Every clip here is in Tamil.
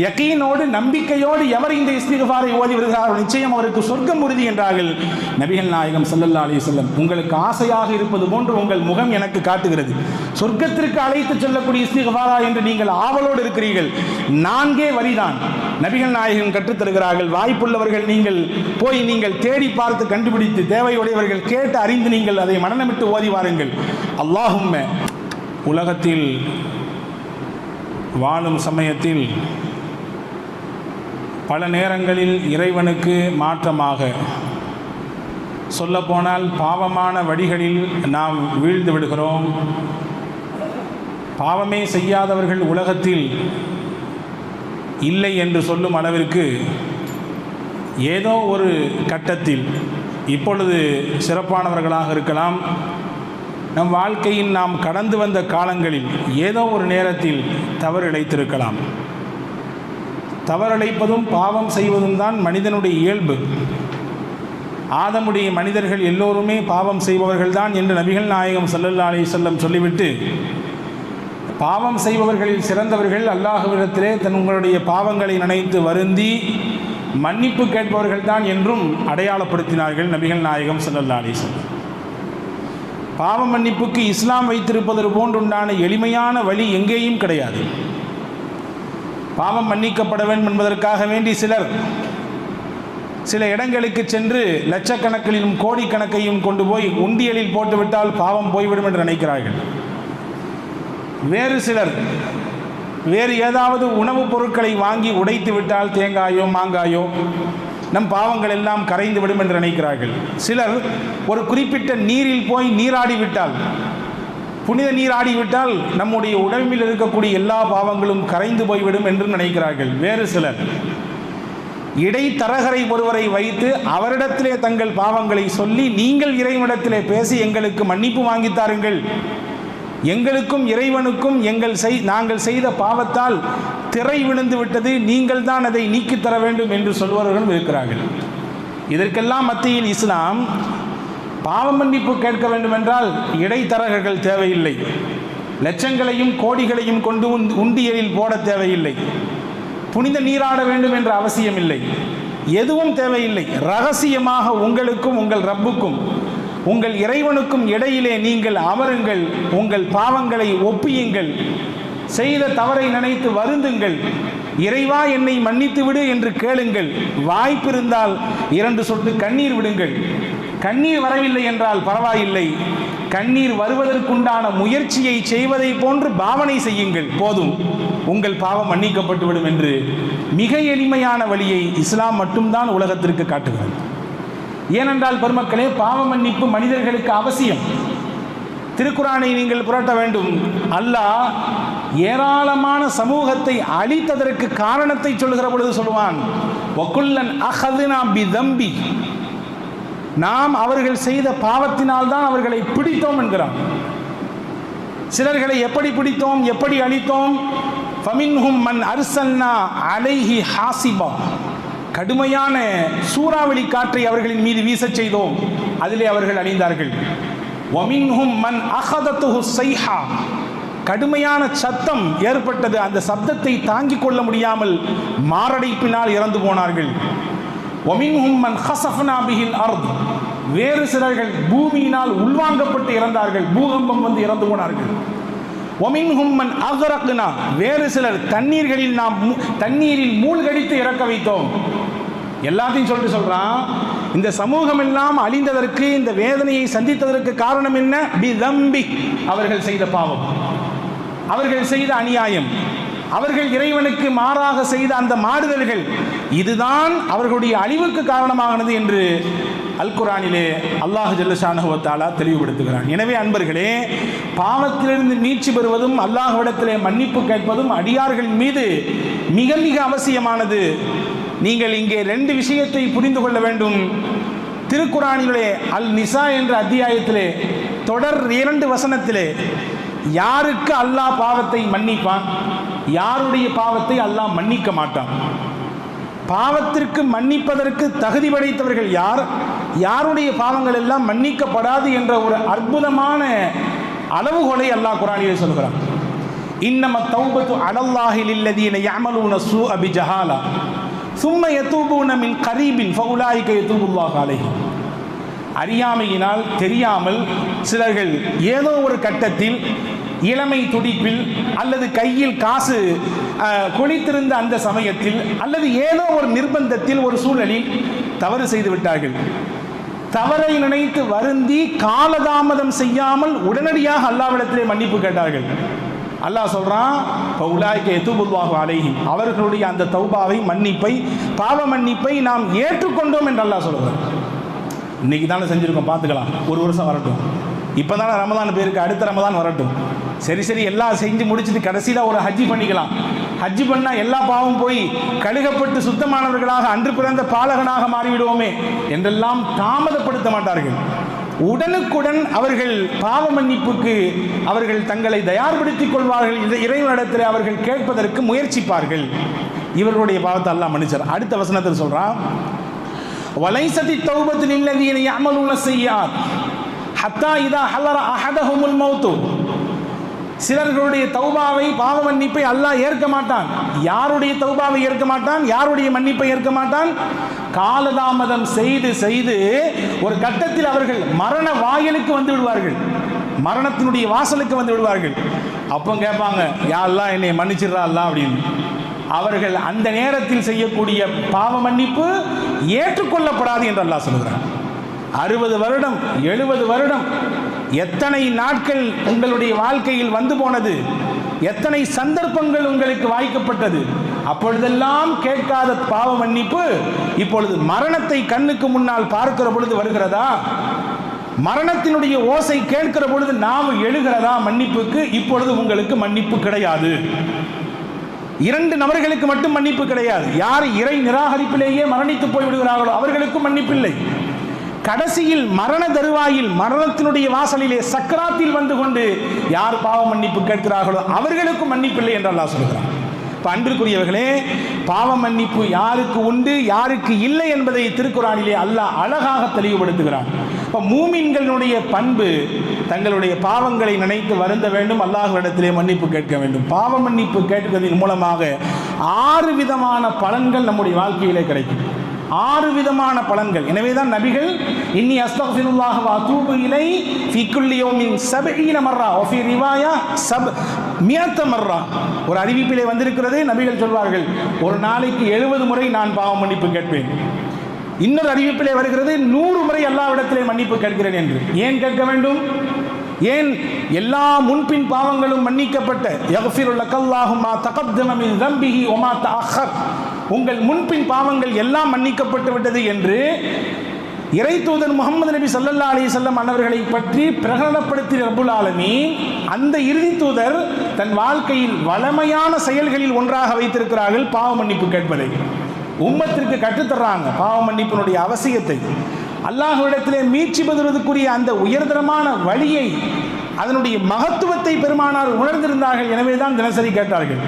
யகீனோடு நம்பிக்கையோடு எவர் இந்த இஸ்திக்ஃபாரை ஓதி வருகிறாரோ நிச்சயம் அவருக்கு சொர்க்கம் உறுதி என்றார்கள் நபிகள் நாயகம் ஸல்லல்லாஹு அலைஹி வஸல்லம். உங்களுக்கு ஆசையாக இருப்பது போன்று உங்கள் முகம் எனக்கு காட்டுகிறது. சொர்க்கத்திற்கு அழைத்து செல்லக்கூடிய இஸ்திக்ஃபாரா என்று நீங்கள் ஆவலோடு இருக்கிறீர்கள். 4 வரிதான் நபிகள் நாயகம் கற்றுத்தருகிறார்கள். வாய்ப்புள்ளவர்கள் நீங்கள் தேடி பார்த்து கண்டுபிடித்து தேவையுடையவர்கள் கேட்டு அறிந்து நீங்கள் அதை மனனமிட்டு ஓதி வாருங்கள். அல்லாஹும்ம, உலகத்தில் வாழும் சமயத்தில் பல நேரங்களில் இறைவனுக்கு மாற்றமாக, சொல்லப்போனால் பாவமான வழிகளில் நாம் வீழ்ந்து விடுகிறோம். பாவமே செய்யாதவர்கள் உலகத்தில் இல்லை என்று சொல்லும் அளவிற்கு ஏதோ ஒரு கட்டத்தில், இப்பொழுது சிறப்பானவர்களாக இருக்கலாம், நம் வாழ்க்கையில் நாம் கடந்து வந்த காலங்களில் ஏதோ ஒரு நேரத்தில் தவறு இழைத்திருக்கலாம். தவறிழைப்பதும் பாவம் செய்வதும் தான் மனிதனுடைய இயல்பு. ஆதமுடைய மனிதர்கள் எல்லோருமே பாவம் செய்பவர்கள் தான் என்று நபிகள் நாயகம் ஸல்லல்லாஹு அலைஹி வஸல்லம் சொல்லிவிட்டு, பாவம் செய்பவர்களில் சிறந்தவர்கள் அல்லாஹ்விடத்திலே உங்களுடைய பாவங்களை நினைத்து வருந்தி மன்னிப்பு கேட்பவர்கள் தான் என்றும் அடையாளப்படுத்தினார்கள் நபிகள் நாயகம் ஸல்லல்லாஹு அலைஹி வஸல்லம். பாவ மன்னிப்புக்கு இஸ்லாம் வைத்திருப்பது போன்றுண்டான எளிமையான வழி எங்கேயும் கிடையாது. பாவம் மன்னிக்கப்பட வேண்டும் என்பதற்காக வேண்டி சில இடங்களுக்கு சென்று லட்சக்கணக்கிலும் கோடிக்கணக்கையும் கொண்டு போய் உண்டியலில் போட்டுவிட்டால் பாவம் போய்விடும் என்று நினைக்கிறார்கள். வேறு சிலர் வேறு ஏதாவது உணவுப் பொருட்களை வாங்கி உடைத்து விட்டால், தேங்காயோ மாங்காயோ, நம் பாவங்கள் எல்லாம் கரைந்து விடும் என்று நினைக்கிறார்கள். சிலர் ஒரு குறிப்பிட்ட நீரில் போய் நீராடிவிட்டால், புனித நீராடிவிட்டால் நம்முடைய உடம்பில் இருக்கக்கூடிய எல்லா பாவங்களும் கரைந்து போய்விடும் என்று நினைக்கிறார்கள். வேறு சிலர் இடைத்தரகரை ஒருவரை வைத்து அவரிடத்திலே தங்கள் பாவங்களை சொல்லி, நீங்கள் இறைவனிடத்திலே பேசி எங்களுக்கு மன்னிப்பு வாங்கித்தாருங்கள், எங்களுக்கும் இறைவனுக்கும் நாங்கள் செய்த பாவத்தால் திரை விழுந்து விட்டது, நீங்கள் தான் அதை நீக்கித்தர வேண்டும் என்று சொல்பவர்களும் இருக்கிறார்கள். இதற்கெல்லாம் மத்தியில் இஸ்லாம் பாவ மன்னிப்பு கேட்க வேண்டும் என்றால் இடைத்தரகர்கள் தேவையில்லை, லட்சங்களையும் கோடிகளையும் கொண்டு உண்டியலில் போட தேவையில்லை, புனித நீராட வேண்டும் என்ற அவசியம் இல்லை, எதுவும் தேவையில்லை. ரகசியமாக உங்களுக்கும் உங்கள் ரப்புக்கும் உங்கள் இறைவனுக்கும் இடையிலே நீங்கள் அமருங்கள், உங்கள் பாவங்களை ஒப்பியுங்கள், செய்த தவறை நினைத்து வருந்துங்கள், இறைவா என்னை மன்னித்து விடு என்று கேளுங்கள். வாய்ப்பிருந்தால் 2 சொட்டு கண்ணீர் விடுங்கள். கண்ணீர் வரவில்லை என்றால் பரவாயில்லை, கண்ணீர் வருவதற்குண்டான முயற்சியை செய்வதை போன்று பாவனை செய்யுங்கள், போதும், உங்கள் பாவம் மன்னிக்கப்பட்டுவிடும் என்று மிக எளிமையான வழியை இஸ்லாம் மட்டும்தான் உலகத்திற்கு காட்டுகிறது. ஏனென்றால் பெருமக்களே, பாவ மன்னிப்பு மனிதர்களுக்கு அவசியம். திருக்குரானை நீங்கள் புரட்ட வேண்டும். அல்லாஹ் ஏராளமான சமூகத்தை அழித்ததற்கு காரணத்தை சொல்லுகிற பொழுது சொல்லுவான், வகுல்லன் அஹதுனா பிதம்பி, நாம் அவர்கள் செய்த பாவத்தினால் தான் அவர்களை பிடித்தோம் என்கிறான். சிலர்களை எப்படி பிடித்தோம், எப்படி அழித்தோம்? ஃபமின்ஹும் மன் அர்சல்னா அலைஹி ஹாசிபா, கடுமையான சூறாவளி காற்றை அவர்களின் மீது வீசச் செய்தோம், அதிலே அவர்கள் அழிந்தார்கள். வமின்ஹும் மன் அஹதத்துஹு ஸைஹா, கடுமையான சத்தம் ஏற்பட்டது, அந்த சப்தத்தை தாங்கிக் கொள்ள முடியாமல் மாரடைப்பினால் இறந்து போனார்கள். வமின்ஹும் மன் ஹஸஃப்னா பிஹில் அர்த், வேறு சிலர்கள் பூமியினால் உள்வாங்கப்பட்டு இறந்தார்கள், பூகம்பம் வந்து இறந்து போனார்கள். வமின்ஹும் மன் அக்ரக்னா, வேறு சிலர் தண்ணீரில் மூழ்கடித்து இறக்க வைத்தோம். எல்லாத்தையும் சொல்றான். இந்த சமூகம் எல்லாம் அழிந்ததற்கு, இந்த வேதனையை சந்தித்ததற்கு காரணம் என்ன? பிதம்பி, அவர்கள் செய்த பாவம், அவர்கள் செய்த அநியாயம், அவர்கள் இறைவனுக்கு மாறாக செய்த அந்த மாறுதல்கள், இதுதான் அவர்களுடைய அழிவுக்கு காரணமானது என்று அல் குர்ஆனிலே அல்லாஹ் ஜல்ல ஷானஹு வ தஆலா தெளிவுபடுத்துகிறான். எனவே அன்பர்களே, பாவத்திலிருந்து மீட்சி பெறுவதும் அல்லாஹ்விடத்திலே மன்னிப்பு கேட்பதும் அடியார்களின் மீது மிக மிக அவசியமானது. நீங்கள் இங்கே 2 விஷயத்தை புரிந்து கொள்ள வேண்டும். திருக்குர்ஆனிலே அல் நிசா என்ற அத்தியாயத்திலே தொடர் 2 வசனத்திலே யாருக்கு அல்லாஹ் பாவத்தை மன்னிப்பான், யாருடைய பாவத்தை அல்லாஹ் மன்னிக்க மாட்டான், பாவத்திற்கு மன்னிப்பதற்கு தகுதி படைத்தவர்கள் யார், யாருடைய பாவங்கள் எல்லாம் மன்னிக்கப்படாது என்ற ஒரு அற்புதமான அளவுகோலை அல்லாஹ் குர்ஆனிலே சொல்கிறான். இன்னம தௌபத்து அலல்லாஹி லில்லதீன யஅமலூன ஸூஅ பிஜஹாலா சும்ம யதூபூன மின் கரீபின் ஃபஉலாயிக யதூபுல்லாஹு அலைஹிம். அறியாமையினால் தெரியாமல் சிலர்கள் ஏதோ ஒரு கட்டத்தில் இளமை துடிப்பில் அல்லது கையில் காசு கொளித்திருந்த அந்த சமயத்தில் அல்லது ஏதோ ஒரு நிர்பந்தத்தில் ஒரு சூழலில் தவறு செய்து விட்டார்கள். தவறை நினைத்து வருந்தி காலதாமதம் செய்யாமல் உடனடியாக அல்லாஹ்விடத்திலே மன்னிப்பு கேட்டார்கள். அல்லாஹ் சொல்றான், ஃபஉலாயிக யதூபுல்லாஹு அலைஹிம், அவர்களுடைய அந்த தௌபாவை, மன்னிப்பை, பாவ மன்னிப்பை நாம் ஏற்றுக்கொண்டோம் என்று அல்லாஹ் சொல்கிறார். இன்னைக்கு தானே செஞ்சிருக்கோம், பார்த்துக்கலாம், ஒரு வருஷம் வரட்டும், இப்போ தானே ரமதான் பேருக்கு, அடுத்த ரமதான் வரட்டும், சரி எல்லாம் செஞ்சு முடிச்சுட்டு கடைசியில் ஒரு ஹஜ்ஜி பண்ணிக்கலாம். ஹஜ்ஜி பண்ணால் எல்லா பாவம் போய் கழுகப்பட்டு சுத்தமானவர்களாக அன்று பிறந்த பாலகனாக மாறிவிடுவோமே என்றெல்லாம் தாமதப்படுத்த மாட்டார்கள். உடனுக்குடன் அவர்கள் பாவ மன்னிப்புக்கு அவர்கள் தங்களை தயார்படுத்திக் கொள்வார்கள். இறைவனிடத்தில் அவர்கள் கேட்பதற்கு முயற்சிப்பார்கள். இவர்களுடைய பாவத்தை அல்லாஹ் மன்னிச்சார். அடுத்த வசனத்தில் சொல்றான், வலைசதி தௌபத்து லில்லதீன யஅமலூன ஸய்யிஆத் ஹத்தா இதா ஹலர அஹதஹுமுல் மௌத். சிலர்களுடைய தௌபாவை, பாவ மன்னிப்பை அல்லாஹ் ஏற்க மாட்டான். யாருடைய தௌபாவை ஏற்க மாட்டான்? யாருடைய மன்னிப்பை ஏற்க மாட்டான்? காலதாமதம் செய்து செய்து ஒரு கட்டத்தில் அவர்கள் மரண வாயிலுக்கு வந்து விடுவார்கள், மரணத்தினுடைய வாசலுக்கு வந்து விடுவார்கள். அப்போ கேட்பாங்க, யா அல்லாஹ் என்னை மன்னிச்சிடுறா அல்லாஹ் அப்படின்னு. அவர்கள் அந்த நேரத்தில் செய்யக்கூடிய பாவ மன்னிப்பு ஏற்றுக்கொள்ளப்படாது என்று அல்லாஹ் சொல்கிறார். 60 வருடம் 70 வருடம் எத்தனை நாட்கள் உங்களுடைய வாழ்க்கையில் வந்து போனது, எத்தனை சந்தர்ப்பங்கள் உங்களுக்கு வாய்க்கப்பட்டது, அப்பொழுதெல்லாம் கேட்காத பாவ மன்னிப்பு இப்பொழுது மரணத்தை கண்ணுக்கு முன்னால் பார்க்கிற பொழுது வருகிறதா? மரணத்தினுடைய ஓசை கேட்கிற பொழுது நாம் எழுகிறதா மன்னிப்புக்கு? இப்பொழுது உங்களுக்கு மன்னிப்பு கிடையாது. 2 நபர்களுக்கு மட்டும் மன்னிப்பு கிடையாது. யார் இறை நிராகரிப்பிலேயே மரணித்து போய் விடுகிறார்களோ அவர்களுக்கும் மன்னிப்பில்லை. கடைசியில் மரண தருவாயில், மரணத்தினுடைய வாசலிலே சக்கராத்தில் வந்து கொண்டு யார் பாவ மன்னிப்பு கேட்கிறார்களோ அவர்களுக்கும் மன்னிப்பில்லை என்று அல்லாஹ் சொல்கிறார். இப்போ அன்பிற்குரியவர்களே, பாவ மன்னிப்பு யாருக்கு உண்டு யாருக்கு இல்லை என்பதை திருக்குர்ஆனிலே அல்லாஹ் அழகாக தெளிவுபடுத்துகிறான். இப்போ மூமின்களுடைய பண்பு தங்களுடைய பாவங்களை நினைத்து வருந்த வேண்டும், அல்லாஹ்விடத்திலே மன்னிப்பு கேட்க வேண்டும். பாவ மன்னிப்பு கேட்பதன் மூலமாக 6 விதமான பலன்கள் நம்முடைய வாழ்க்கையிலே கிடைக்கும். 6 விதமான பலன்கள். எனவேதான் நபிகள் இன்னி அஸ்தக்ஃபிருல்லாஹ வ அதூபு இலை ஃபீ குல்லி யௌமின் 70 மர்ரா வ ஃபீ ரிவாயா 100 மர்ரா. ஒரு அறிவிப்பிலே வந்திருக்கிறது, நபிகள் சொல்வார்கள், ஒரு நாளைக்கு 70 முறை நான் பாவ மன்னிப்பு கேட்பேன். இன்னொரு அறிவிப்பிலே வருகிறது, 100 முறை அல்லாஹ்விடத்திலே மன்னிப்பு கேட்கிறேன் என்று. ஏன் கேட்க வேண்டும்? ஏன்? எல்லா முன்பின் பாவங்களும் மன்னிக்கப்பட்ட, யக்ஃபிரு லக்கல்லாஹு மா தகத்தம மின் தம்பிஹி வ மா தஅக்கர், உங்கள் முன்பின் பாவங்கள் எல்லாம் மன்னிக்கப்பட்டு விட்டது என்று இறை தூதர் முகமது நபி ஸல்லல்லாஹு அலைஹி வஸல்லம் அன்னவர்களை பற்றி பிரகடனப்படுத்திய ரப்புல் ஆலமீன் அந்த இறுதி தூதர் தன் வாழ்க்கையில் வளமையான செயல்களில் ஒன்றாக வைத்திருக்கிறார்கள் பாவ மன்னிப்பு கேட்பதை. உம்மத்திற்கு கற்றுத்தர்றாங்க பாவ மன்னிப்பினுடைய அவசியத்தை. அல்லாஹ்விடத்திலே மீட்சி பெறுவதற்குரிய அந்த உயர்தரமான வழியை, அதனுடைய மகத்துவத்தை பெருமானார் உணர்ந்திருந்தார்கள். எனவே தான் தினசரி கேட்டார்கள்.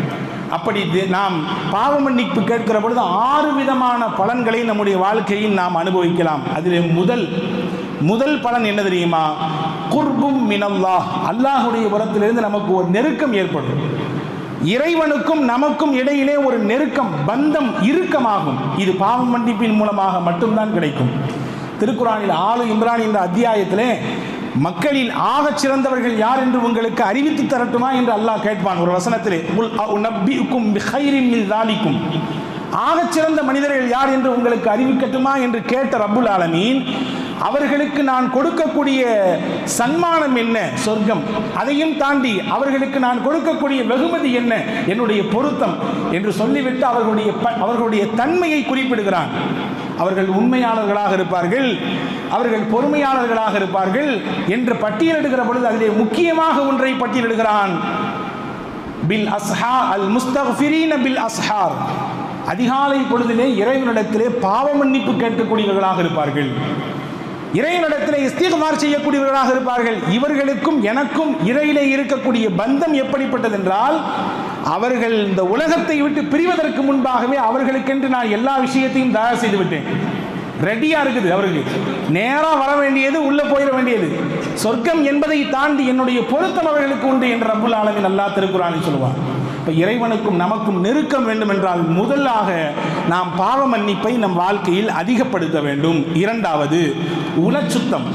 அப்படி நாம் பாவ மன்னிப்பு கேட்கிற பொழுது 6 விதமான பலன்களை நம்முடைய வாழ்க்கையில் நாம் அனுபவிக்கலாம். அதில் முதல் பலன் என்ன தெரியுமா? குர்பும் மினல்லாஹ், அல்லாஹ்வுடைய புறத்திலிருந்து நமக்கு ஒரு நெருக்கம் ஏற்படும். இறைவனுக்கும் நமக்கும் இடையிலே ஒரு நெருக்கம், பந்தம் இறுக்கமாகும். இது பாவ மன்னிப்பின் மூலமாக மட்டும்தான் கிடைக்கும். திருக்குர்ஆனில் ஆலு இம்ரான் என்ற அத்தியாயத்திலே மக்களில் ஆகச் சிறந்தவர்கள் யார் என்று உங்களுக்கு அறிவித்து தரட்டுமா என்று அல்லாஹ் கேட்பான். ஒரு வசனத்திலே, ஆகச் சிறந்த மனிதர்கள் யார் என்று உங்களுக்கு அறிவிக்கட்டுமா என்று கேட்ட ரப்புல் ஆலமீன், அவர்களுக்கு நான் கொடுக்கக்கூடிய சன்மானம் என்ன? சொர்க்கம். அதையும் தாண்டி அவர்களுக்கு நான் கொடுக்கக்கூடிய வெகுமதி என்ன? என்னுடைய பொருத்தம் என்று சொல்லிவிட்டு அவர்களுடைய தன்மையை குறிப்பிடுகிறான். அவர்கள் உண்மையாளர்களாக இருப்பார்கள், அவர்கள் பொறுமையாளர்களாக இருப்பார்கள் என்று பட்டியலிடுகிற பொழுது அதிலே முக்கியமாக ஒன்றை பட்டியலிடுகிறான். பில் அஸ்ஹா அல் முஸ்தக்ஃபிரீன பில் அஸ்ஹார், அதிகாலை பொழுதிலே இறைவனிடத்திலே பாவ மன்னிப்பு கேட்கக்கூடியவர்களாக இருப்பார்கள், இறைவனிடத்திலே இஸ்திக்ஃபார் செய்யக்கூடியவர்களாக இருப்பார்கள். இவர்களுக்கும் எனக்கும் இறையிலே இருக்கக்கூடிய பந்தம் எப்படிப்பட்டது என்றால், அவர்கள் இந்த உலகத்தை விட்டு பிரிவதற்கு முன்பாகவே அவர்களுக்கென்று நான் எல்லா விஷயத்தையும் தயார் செய்து விட்டேன். ரெடியா இருக்குது. அவருக்கு நேரா வர வேண்டியது, உள்ள போயிட வேண்டியது. சொர்க்கம் என்பதை தாண்டி என்னுடைய பொருத்தம் அவர்களுக்கு உண்டு என்று ரப்புல் ஆலமீன் அல்லாஹ் திருக்குர்ஆனில் சொல்லுவார். இப்போ இறைவனுக்கும் நமக்கும் நெருக்கம் வேண்டும் என்றால் முதலாக நாம் பாவ மன்னிப்பை நம் வாழ்க்கையில் அதிகப்படுத்த வேண்டும். இரண்டாவது, உளச்சுத்தம்,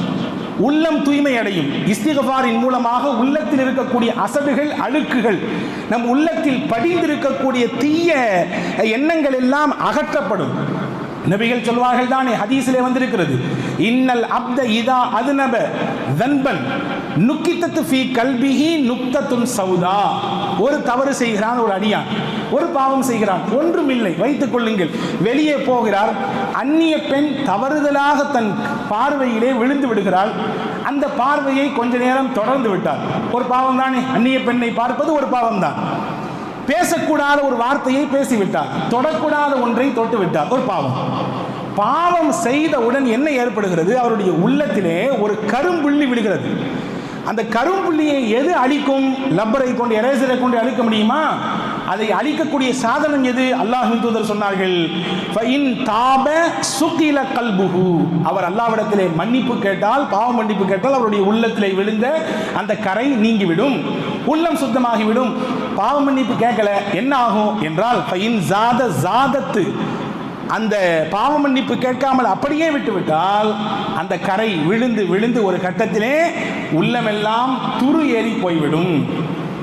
உள்ளம் தூய்மை அடையும். இஸ்திக்ஃபாரின் மூலமாக உள்ளத்தில் இருக்கக்கூடிய அசடுகள், அழுக்குகள், நம் உள்ளத்தில் படிந்திருக்கக்கூடிய தீய எண்ணங்கள் எல்லாம் அகற்றப்படும். நபிகள் சொல்வார்கள் தானே, ஹதீஸிலே வந்திருக்கிறது, இன்னல் அப்த இதா அதுனப தன்பன் நுக்கித்தத்து ஃபீ கல்பிஹி நுக்தத்துன் சௌதா. ஒரு தவறு செய்கிறான் ஒரு அடியான், ஒரு பாவம் செய்கிறான், ஒன்றும் இல்லை வைத்துக் கொள்ளுங்கள், வெளியே போகிறார், அந்நிய பெண் தவறுதலாக தன் பார்வையிலே விழுந்து விடுகிறாள். அந்த பார்வையை கொஞ்ச நேரம் தொடர்ந்து விட்டார். ஒரு பாவம் தானே, அந்நிய பெண்ணை பார்ப்பது ஒரு பாவம் தான். பேசக்கூடாத ஒரு வார்த்தையை பேசிவிட்டார், தொடக்கூடாத ஒன்றை தொட்டு விட்டார், ஒரு பாவம். பாவம் செய்தவுடன் என்ன ஏற்படுகிறது? அவருடைய உள்ளத்திலே ஒரு கரும்புள்ளி விழுகிறது. அந்த கரும்புள்ளியை எது அழிக்கும்? லப்பரை கொண்டு, எரேசரை கொண்டு அழிக்க முடியுமா? அதை அழிக்கக்கூடிய சாதனம் எது? அல்லாஹ்வின் தூதர் சொன்னார்கள், ஃபஇன் தாப சுகில கல்புஹு. அவர் அல்லாஹ்விடத்திலே மன்னிப்பு கேட்டால், பாவ மன்னிப்பு கேட்டால், அவருடைய உள்ளத்திலே விழுந்த அந்த கரை நீங்கிவிடும், உள்ளம் சுத்தமாகிவிடும். பாவ மன்னிப்பு கேட்கல என்ன ஆகும் என்றால், ஃபஇன் ஜாத ஜாதத்து, அந்த பாவ மன்னிப்பு கேட்காமல் அப்படியே விட்டுவிட்டால் அந்த கரை விழுந்து விழுந்து ஒரு கட்டத்திலே உள்ளமெல்லாம் துரு ஏறி போய்விடும்.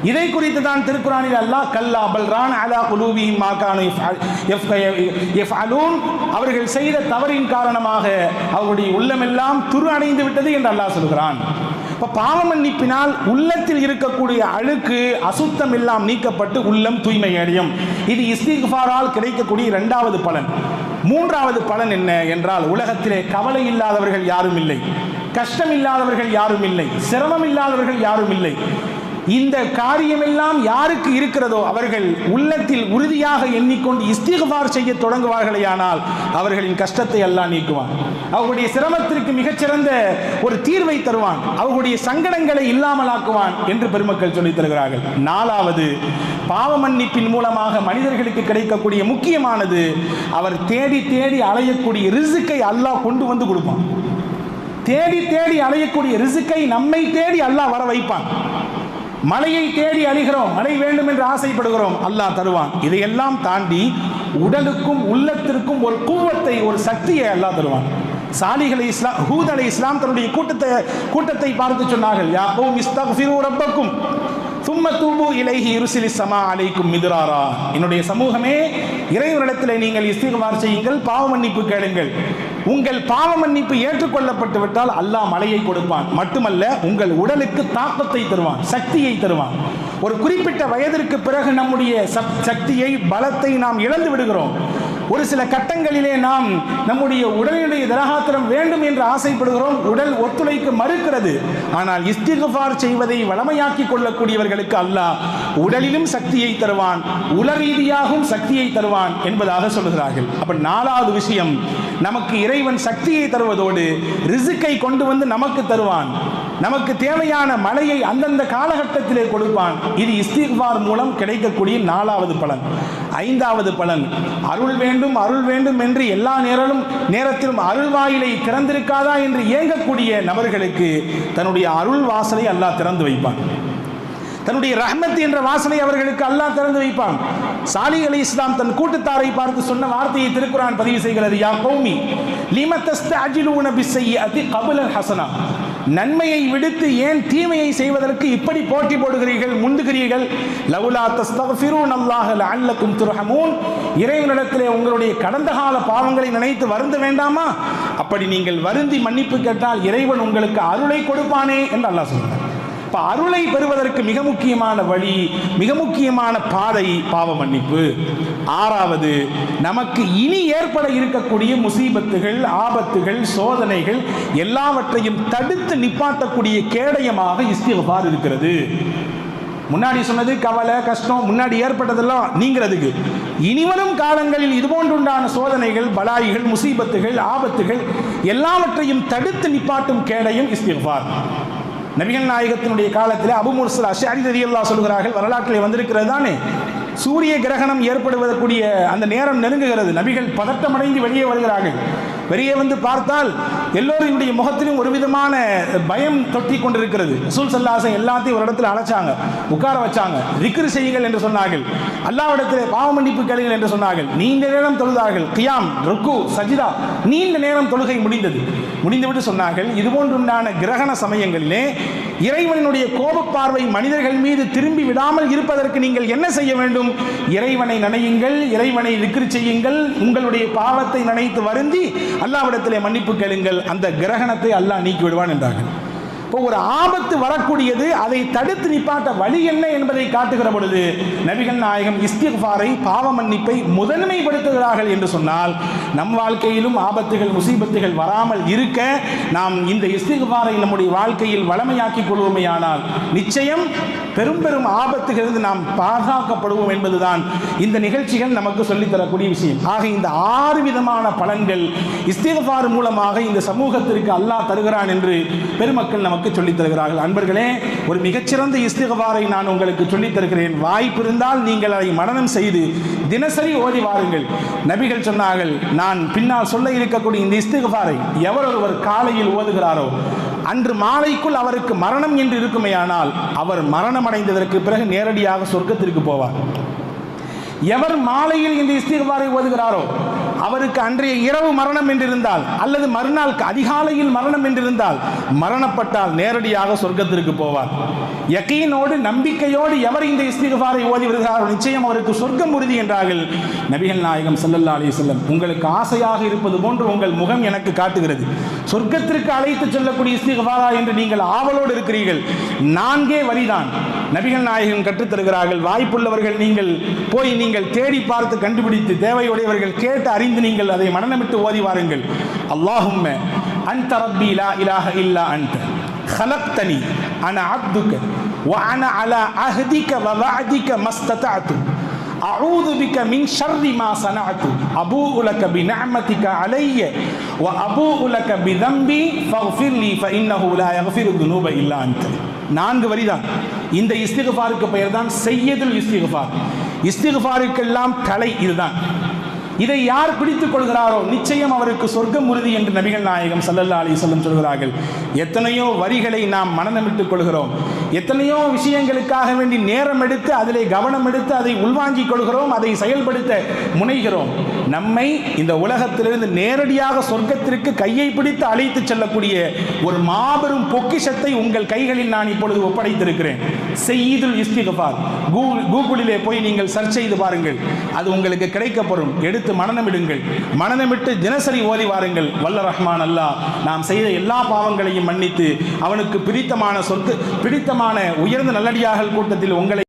இதை குறித்து தான் திருக்குர்ஆனில் அல்லாஹ் கல்லா பல்ரான் அலா குலூபிஹிம் மா கானூ யஃஅலூன், அவர்கள் செய்த தவறின் காரணமாக அவருடைய உள்ளமெல்லாம் துரு அடைந்து விட்டது என்று அல்லாஹ் சொல்கிறான். இப்போ பாவ மன்னிப்பினால் உள்ளத்தில் இருக்கக்கூடிய அழுக்கு, அசுத்தம் எல்லாம் நீக்கப்பட்டு உள்ளம் தூய்மை அடையும். இது இஸ்திக்ஃபாரால் கிடைக்கக்கூடிய இரண்டாவது பலன். மூன்றாவது பலன் என்ன என்றால், உலகத்திலே கவலை இல்லாதவர்கள் யாரும் இல்லை, கஷ்டம் இல்லாதவர்கள் யாரும் இல்லை, சிரமம் இல்லாதவர்கள் யாரும் இல்லை. இந்த காரியமெல்லாம் யாருக்கு இருக்கிறதோ அவர்கள் உள்ளத்தில் உறுதியாக எண்ணிக்கொண்டு இஸ்திக்ஃபார் செய்ய தொடங்குவார்களேயானால் அவர்களின் கஷ்டத்தை அல்லாஹ் நீக்குவான், அவர்களுடைய சிரமத்திற்கு மிகச்சிறந்த ஒரு தீர்வை தருவான், அவர்களுடைய சங்கடங்களை இல்லாமலாக்குவான் என்று பெருமக்கள் சொல்லித் தருகிறார்கள். நாலாவது, பாவ மன்னிப்பின் மூலமாக மனிதர்களுக்கு கிடைக்கக்கூடிய முக்கியமானது, அவர் தேடி தேடி அலையக்கூடிய ரிஸ்கை அல்லாஹ் கொண்டு வந்து கொடுப்பான். தேடி தேடி அலையக்கூடிய ரிஸ்கை நம்மை தேடி அல்லாஹ் வர வைப்பான். மழையை தேடி அழிகிறோம், மழை வேண்டும் என்று ஆசைப்படுகிறோம், அல்லாஹ் தருவான். இதையெல்லாம் தாண்டி உடலுக்கும் உள்ளத்திற்கும் ஒரு குவத்தை, ஒரு சக்தியை அல்லாஹ் தருவான். சாலிஹ் அலைஹிஸ்ஸலாம், ஹூத் அலைஹிஸ்ஸலாம் தன்னுடைய கூட்டத்தை பார்த்து சொன்னார்கள், யா கௌம் இஸ்தக்ஃபிரு ரப்பக்கும் சும்ம தூபு இலைஹி யுர்சிலிஸ் ஸமா அலைக்கும் மித்ராரா. என்னுடைய சமூகமே, இறைவனிடத்தில் நீங்கள் இஸ்திக்ஃபார் செய்யுங்கள், பாவ மன்னிப்பு கேளுங்கள். உங்கள் பாவ மன்னிப்பு ஏற்றுக்கொள்ளப்பட்டு விட்டால் அல்லாஹ் மழையை கொடுப்பான். மட்டுமல்ல, உங்கள் உடலுக்கு தாக்கத்தை தருவான், சக்தியை தருவான். ஒரு குறிப்பிட்ட வயதிற்கு பிறகு நம்முடைய சக்தியை, பலத்தை நாம் இழந்து விடுகிறோம். ஒரு சில கட்டங்களிலே நாம் நம்முடைய உடலினுடைய திரகாத்திரம் வேண்டும் என்று ஆசைப்படுகிறோம், உடல் ஒத்துழைக்க மறுக்கிறது. ஆனால் இஸ்திக்ஃபார் செய்வதை வளமையாக்கி கொள்ளக்கூடியவர்களுக்கு அல்லாஹ் உடலிலும் சக்தியை தருவான், உள ரீதியாகவும் சக்தியை தருவான் என்பதாக சொல்கிறார்கள். அப்ப நாலாவது விஷயம், நமக்கு இறைவன் சக்தியை தருவதோடு ரிஸ்கை கொண்டு வந்து நமக்கு தருவான், நமக்கு தேவையான மழையை அந்தந்த காலகட்டத்திலே கொடுப்பான். இது இஸ்திக்ஃபார் மூலம் கிடைக்கக்கூடிய நாலாவது பலன். ஐந்தாவது பலன், அருள் வேண்டும் அருள் வேண்டும் என்று எல்லா நேரத்திலும் அருள் வாயிலை திறந்திருக்காதா என்று ஏங்கக்கூடிய நபர்களுக்கு தன்னுடைய அருள் வாசலை அல்லாஹ் திறந்து வைப்பான். தன்னுடைய ரஹ்மத் என்ற வாசலை அவர்களுக்கு அல்லாஹ் திறந்து வைப்பான். சாலிஹ் அலைஹிஸ்ஸலாம் தன் கூட்டத்தாரை பார்த்து சொன்ன வார்த்தையை திருக்குர்ஆன் பதிவு செய்கிறது, யா கௌமி லிம தஸ்தஅஜிலூன பிஸ்ஸய்யிஅதி கப்லல் ஹஸனா. நன்மையை விடுத்து ஏன் தீமையை செய்வதற்கு இப்படி போட்டி போடுகிறீர்கள், முந்துகிறீர்கள்? லவுலா தஸ்தக்ஃபிரூன அல்லாஹ லஅல்லக்கும் துர்ஹமூன். இறைவனிடத்திலே உங்களுடைய கடந்த கால பாவங்களை நினைத்து வருந்த வேண்டாமா? அப்படி நீங்கள் வருந்தி மன்னிப்பு கேட்டால் இறைவன் உங்களுக்கு அருளை கொடுப்பானே என்று அல்லாஹ் சொல்கிறார். இப்போ அருளை பெறுவதற்கு மிக முக்கியமான வழி, மிக முக்கியமான பாதை பாவ மன்னிப்பு. ஆறாவது, நமக்கு இனி ஏற்பட இருக்கக்கூடிய முசீபத்துகள், ஆபத்துகள், சோதனைகள் எல்லாவற்றையும் தடுத்து நிப்பாட்டக்கூடிய கேடயமாக இஸ்திக்ஃபார் இருக்கிறது. முன்னாடி சொன்னது கவலை, கஷ்டம், முன்னாடி ஏற்பட்டதெல்லாம் நீங்கிறதுக்கு. இனிவரும் காலங்களில் இதுபோன்றுண்டான சோதனைகள், பலாய்கள், முசீபத்துகள், ஆபத்துகள் எல்லாவற்றையும் தடுத்து நிப்பாட்டும் கேடயம் இஸ்திக்ஃபார். நபிகள் நாயகத்தினுடைய காலத்தில் அபு மூஸா அஷ்அரி ரலியல்லாஹு சொல்கிறார்கள், வரலாற்றிலே வந்திருக்கிறது தானே, சூரிய கிரகணம் ஏற்படுவதற்குரிய அந்த நேரம் நெருங்குகிறது. நபிகள் பதட்டமடைந்து வெளியே வருகிறார்கள். வெளியே வந்து பார்த்தால் எல்லோருடைய முகத்திலும் ஒரு விதமான பயம் தொட்டி கொண்டிருக்கிறது. ரசூல் ஸல்லல்லாஹு அலைஹி வஸல்லம் எல்லாத்தையும் ஒரு இடத்துல அழைச்சாங்க, உட்கார வச்சாங்க, திக்ர் செய்யுங்கள் என்று சொன்னார்கள், அல்லாஹ்விடத்திலே பாவ மன்னிப்பு கேளுங்கள் என்று சொன்னார்கள். நீண்ட நேரம் தொழுதார்கள், கியாம், ருக்கு, சஜிதா, நீண்ட நேரம் தொழுகை முடிந்துவிட்டு சொன்னார்கள், இதுபோன்றுண்டான கிரகண சமயங்களிலே இறைவனுடைய கோப பார்வை மனிதர்கள் மீது திரும்பி விடாமல் இருப்பதற்கு நீங்கள் என்ன செய்ய வேண்டும்? இறைவனை நினையுங்கள், இறைவனை திக்ர் செய்யுங்கள், உங்களுடைய பாவத்தை நினைத்து வருந்தி அல்லாஹ்விடத்திலே மன்னிப்பு கேளுங்கள், அந்த கிரகணத்தை அல்லாஹ் நீக்கி விடுவான் என்றார்கள். இப்போ ஒரு ஆபத்து வரக்கூடியது, அதை தடுத்து நிப்பாட்ட வழி என்ன என்பதை காட்டுகிற பொழுது நபிகள் நாயகம் இஸ்திக்ஃபாரை, பாவ மன்னிப்பை முதன்மைப்படுத்துகிறார்கள் என்று சொன்னால், நம் வாழ்க்கையிலும் ஆபத்துகள் முசீபத்துகள் வராமல் இருக்க நாம் இந்த இஸ்திக்ஃபாரை நம்முடைய வாழ்க்கையில் வளமையாக்கிக் கொள்வோமேயானால் நிச்சயம் பெரும் பெரும் ஆபத்துகளிலிருந்து நாம் பாதுகாக்கப்படுவோம் என்பதுதான் இந்த நிகழ்ச்சிகள் நமக்கு சொல்லித்தரக்கூடிய விஷயம். ஆக இந்த 6 விதமான பலன்கள் இஸ்திக்ஃபார் மூலமாக இந்த சமூகத்திற்கு அல்லாஹ் தருகிறான் என்று பெருமக்கள் நமக்கு சொல்லித் தருகிறார்கள். அன்பர்களே, ஒரு மிகச்சிறந்த இஸ்திக்ஃபாரை நான் உங்களுக்கு சொல்லித் தருகிறேன். வாய்ப்பு இருந்தால் நீங்கள் அதை மனனம் செய்து தினசரி ஓதி வாருங்கள். நபிகள் சொன்னார்கள், நான் பின்னால் சொல்ல இருக்கக்கூடிய இந்த இஸ்திக்ஃபாரை எவர் ஒருவர் காலையில் ஓதுகிறாரோ அன்று மாலைக்குள் அவருக்கு மரணம் என்று இருக்குமேயானால் அவர் மரணம் அடைந்ததற்கு பிறகு நேரடியாக சொர்க்கத்திற்கு போவார். எவர் மாலையில் இந்த இஸ்திக்ஃபாரை ஓதுகிறாரோ அவருக்கு அன்றைய இரவு மரணம் என்றிருந்தால் அல்லது மறுநாள் அதிகாலையில் மரணம் என்றிருந்தால் மரணப்பட்டால் நேரடியாக சொர்க்கத்திற்கு போவார். யகீனோடு நம்பிக்கையோடு எவர் இந்த இஸ்திக்ஃபாரை ஓதி வருகிறாரோ நிச்சயம் அவருக்கு சொர்க்கம் உறுதி என்றார்கள் நபிகள் நாயகம் ஸல்லல்லாஹு அலைஹி வஸல்லம். உங்களுக்கு ஆசையாக இருப்பது போன்று உங்கள் முகம் எனக்கு காட்டுகிறது. சொர்க்கத்திற்கு அழைத்து செல்லக்கூடிய இஸ்திக்ஃபாரா என்று நீங்கள் ஆவலோடு இருக்கிறீர்கள். 4 வரிதான் நபிகள் நாயகம் கற்றுத்தருகிறார்கள். வாய்ப்புள்ளவர்கள் நீங்கள் போய் நீங்கள் தேடி பார்த்து கண்டுபிடித்து தேவையுடையவர்கள் கேட்டு அறிந்து நீங்கள் அதை மனனமிட்டு ஓதி வாருங்கள். அல்லாஹும்ம அன்த ரப்பி லா இலாஹ இல்லா அன்த خلقتني انا عبدك وانا على عهدك ووعدك ما استطعت اعوذ بك من شر ما صنعت ابوء لك بنعمتك علي وابوء لك بذنبي فاغفر لي فانه لا يغفر الذنوب الا انت. 4 வரிதான். இந்த இஸ்திக்ஃபாருக்கு பெயர் தான் சையதுல் இஸ்திக்ஃபார். இஸ்திக்ஃபாருக்கெல்லாம் தலை இதுதான். இதை யார் பிடித்துக் கொள்கிறாரோ நிச்சயம் அவருக்கு சொர்க்கம் உறுதி என்று நபிகள் நாயகம் ஸல்லல்லாஹு அலைஹி வஸல்லம் சொல்கிறார்கள். எத்தனையோ வரிகளை நாம் மனனமிட்டுக் கொள்கிறோம், எத்தனையோ விஷயங்களுக்காக வேண்டி நேரம் எடுத்து அதிலே கவனம் எடுத்து அதை உள்வாங்கிக் கொள்கிறோம், அதை செயல்படுத்த முனைகிறோம். நம்மை இந்த உலகத்திலிருந்து நேரடியாக சொர்க்கத்திற்கு கையை பிடித்து அழைத்து செல்லக்கூடிய ஒரு மாபெரும் பொக்கிஷத்தை உங்கள் கைகளில் நான் இப்பொழுது ஒப்படைத்திருக்கிறேன். சையதுல் இஸ்திக்ஃபார் கூகுளிலே போய் நீங்கள் சர்ச் செய்து பாருங்கள், அது உங்களுக்கு கிடைக்கப்படும். எடுத்து மனனமிடுங்கள், மனனமிட்டு தினசரி ஓதி வாருங்கள். வல்ல ரஹ்மான் அல்லாஹ் நாம் செய்த எல்லா பாவங்களையும் மன்னித்து அவனுக்கு பிடித்தமான உயர்ந்த நல்லடியார்கள் கூட்டத்தில் உங்களை